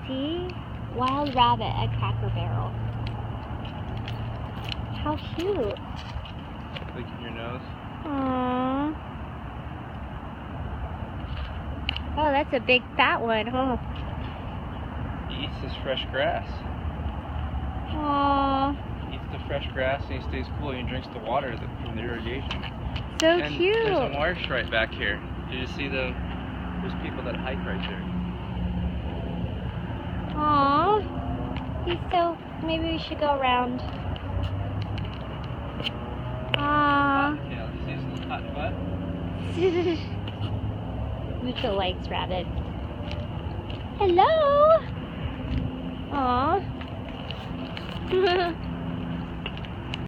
See? Wild rabbit at Cracker Barrel. How cute. Licking your nose. Aww. Oh, that's a big fat one, huh? He eats this fresh grass. Aww. He eats the fresh grass and he stays cool and he drinks the water from the irrigation. So and cute. There's a marsh right back here. Did you see there's people that hike right there. Aww. He's so, maybe we should go around. Aww. Cockatiel. Did you see his little hot butt? Mitchell likes rabbits. Hello! Aww.